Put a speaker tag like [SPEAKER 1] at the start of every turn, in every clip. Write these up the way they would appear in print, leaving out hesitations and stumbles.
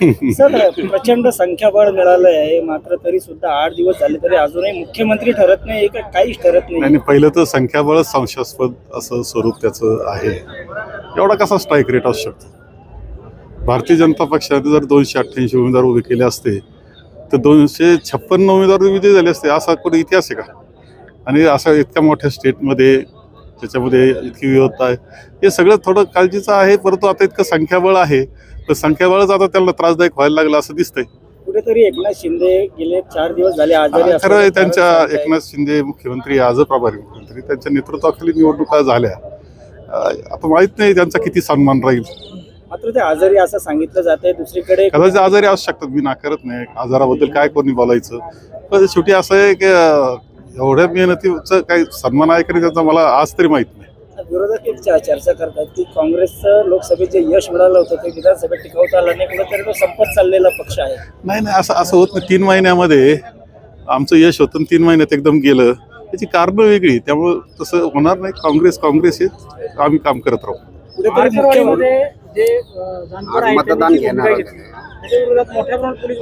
[SPEAKER 1] Sir, प्रचंड संख्याबळ मिळालं आहे, मात्र तरी सुद्धा 8 दिवस झाले तरी अजूनही मुख्यमंत्री ठरत नाही, काहीच ठरत नाही.
[SPEAKER 2] आणि पहिलं तर संख्याबळच संशयास्पद असं स्वरूप त्याचं आहे. एवढा कसा स्ट्राईक रेट असू शकतो? भारतीय जनता पक्षाने जर 288 उमेदवार उभे केले असते तर 256 उमेदवार विजयी झाले असते. असा कोणी इतिहास आहे का? आणि असा इतक्या मोठ्या स्टेटमध्ये त्याच्यामध्ये इतकी विविधता आहे, हे सगळं थोडं काळजीचं आहे. परंतु आता इतकं संख्याबळ आहे तर संख्याबळच आता त्यांना त्रासदायक व्हायला लागलं असं दिसतंय.
[SPEAKER 1] कुठेतरी एकनाथ शिंदे गेले 4 दिवस झाले आजारी
[SPEAKER 2] खरं आहे, त्यांच्या एकनाथ शिंदे मुख्यमंत्री, आज प्रभारी मुख्यमंत्री, त्यांच्या नेतृत्वाखाली निवडणुका झाल्या. आता माहित नाही त्यांचा किती सन्मान राहील.
[SPEAKER 1] मात्र ते आजारी असं सांगितलं जातंय. दुसरीकडे
[SPEAKER 2] कदाचित आजारी असू शकतात, मी नाकारत नाही. आजाराबद्दल काय कोणी बोलायचं, पण शेवटी असं आहे की एवढ्या मेहनतीचं काही सन्मान आहे की त्याचा मला आज तरी माहित नाही.
[SPEAKER 1] विरोधक एक चर्चा करतात की काँग्रेसचं लोकसभेत जे यश मिळालं होतं ते विधानसभेत टिकवता आलं नाही, कुठेतरी तो संपत चाललेला पक्ष आहे.
[SPEAKER 2] नाही, असं होत नाही. 3 महिन्यामध्ये आमचं यश होतं, 3 महिन्यात एकदम गेलं. त्याची कारणं वेगळी, त्यामुळे तसं होणार नाही. काँग्रेस हेच आम्ही काम करत राहू.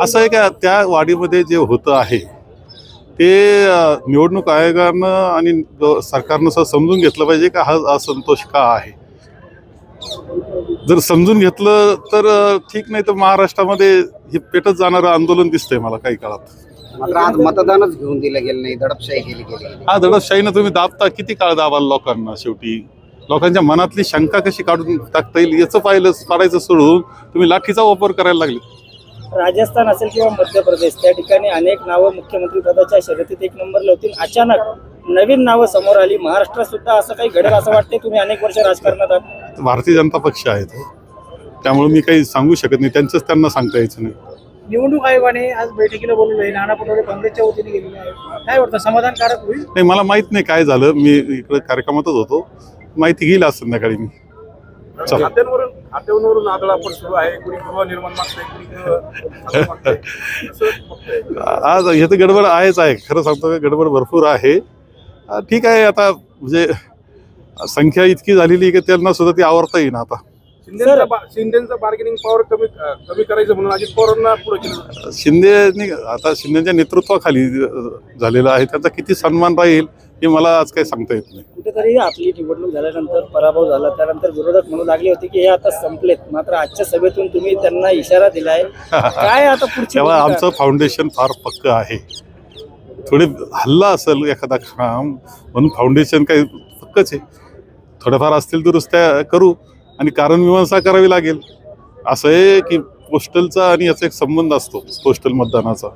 [SPEAKER 2] असं आहे का, त्या वाडीमध्ये जे होतं आहे ते निवडणूक आयोगानं आणि सरकारनं समजून घेतलं पाहिजे का हा असंतोष का आहे. जर समजून घेतलं तर ठीक, नाही तर महाराष्ट्रामध्ये हे पेटत जाणारं आंदोलन दिसतंय मला काही काळात.
[SPEAKER 3] मात्र आज मतदानच घेऊन दिलं गेलं नाही, दडपशाही केली गेली.
[SPEAKER 2] हा, दडपशाहीनं तुम्ही दाबता किती काळ दाबाल लोकांना? शेवटी लोकांच्या मनातली शंका कशी काढून टाकता येईल याचं काढायचं सोडून तुम्ही लाठीचा वापर करायला लागले.
[SPEAKER 1] राजस्थान असेल किंवा मध्य प्रदेश, त्या ठिकाणी अनेक नावं मुख्यमंत्री पदाच्या शर्यतीत 1 नंबरला होतील. अचानक नवीन नावं समोर आली. महाराष्ट्रात सुद्धा असं काही घडेल असं वाटतंय? तुम्ही अनेक वर्ष राजकारणात आहात.
[SPEAKER 2] भारतीय जनता पक्ष आहे तो, त्यामुळे मी काही सांगू शकत नाही. त्यांचंच त्यांना सांगता यायचं नाही.
[SPEAKER 1] निवडणूक आयोगाने आज बैठकीला बोलवलंय. नाना पटोले काँग्रेसच्या वतीने गेलेले आहेत. काय वाटतं, समाधानकारक होईल?
[SPEAKER 2] नाही, मला माहित नाही काय झालं. मी इकडे कार्यक्रमातच होतो. माहिती घेईल आज संध्याकाळी मी.
[SPEAKER 4] खात्यावरून आदळ आपण सुरू आहे. कुणी गृहनिर्माण मागतंय,
[SPEAKER 2] आज हे तर गडबड आहेच आहे. खरं सांगतो, गडबड भरपूर आहे. ठीक आहे, आता म्हणजे संख्या इतकी झालेली की त्यांना सुद्धा ती आवरता येईना. आता
[SPEAKER 4] शिंदेचा बार्गेनिंग पॉवर कमी करायचं म्हणून अजित पवारांना पुढे केलं.
[SPEAKER 2] शिंदेच्या नेतृत्वाखाली झालेला आहे. त्याचा किती सन्मान राहील हे मला आज काही सांगता येत नाही.
[SPEAKER 1] कुठेतरी आपली निवडणूक झाल्यानंतर पराभव झाला, त्यानंतर विरोधक म्हणू लागले होते की हे आता संपलेत. मात्र आजच्या सभेतून तुम्ही त्यांना इशारा दिलाय. काय आता पुढची?
[SPEAKER 2] तेव्हा आमचं फाउंडेशन फार पक्क आहे. थोडे हल्ला असेल एखादा काम म्हणून फाउंडेशन काही पक्कच आहे. थोड्याफार असतील दुरुस्त्या करू आणि कारण मीमांसा करावी लागेल. असं आहे की पोस्टलचा आणि याचा एक संबंध असतो, पोस्टल मतदानाचा.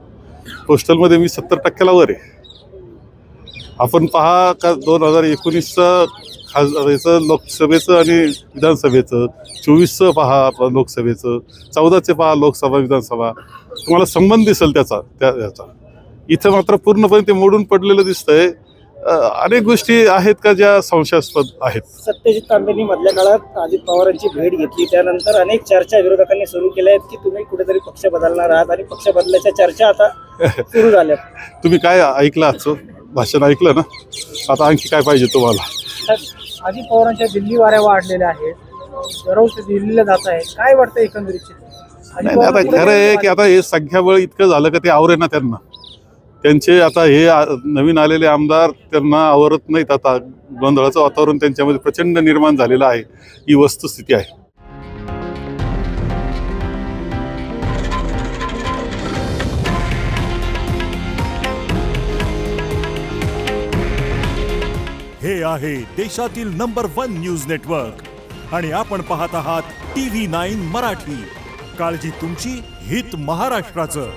[SPEAKER 2] पोस्टलमध्ये मी 70% वर आहे. आपण पहा का 2019चं खासदारचं लोकसभेचं आणि विधानसभेचं, 24चं पहा लोकसभेचं, 14चे पहा लोकसभा विधानसभा, तुम्हाला संबंध दिसेल त्याचा. इथं मात्र पूर्णपणे ते मोडून पडलेलं दिसतंय. अनेक गोष्टी आहेत का ज्या संशयास्पद आहेत.
[SPEAKER 1] सत्यजित तांबेंनी मधल्या काळात अजित पवारांची भेट घेतली, त्यानंतर अनेक चर्चा विरोधकांनी सुरू केल्या आहेत की तुम्ही कुठेतरी पक्ष बदलणार आहात आणि पक्ष बदलाच्या चर्चा आता सुरू झाल्या.
[SPEAKER 2] तुम्ही काय ऐकलं, आजचं भाषण ऐकलं ना? आता आणखी काय पाहिजे तुम्हाला?
[SPEAKER 1] अजित पवारांच्या दिल्ली वाऱ्या वाढलेल्या आहेत, दररोज दिल्लीला जात आहे. काय वाटतं एकंदरीत?
[SPEAKER 2] नाही, आता खरं आहे की आता हे संख्याबळ इतकं झालं का ते आवरे ना त्यांना. त्यांचे आता हे नवीन आलेले आमदार त्यांना आवरत नाहीत. आता गोंधळाचं वातावरण त्यांच्यामध्ये प्रचंड निर्माण झालेलं आहे. ही वस्तुस्थिती आहे.
[SPEAKER 5] हे आहे देशातील नंबर 1 न्यूज नेटवर्क आणि आपण पाहत आहात TV9 मराठी. काळजी तुमची, हित महाराष्ट्राचं.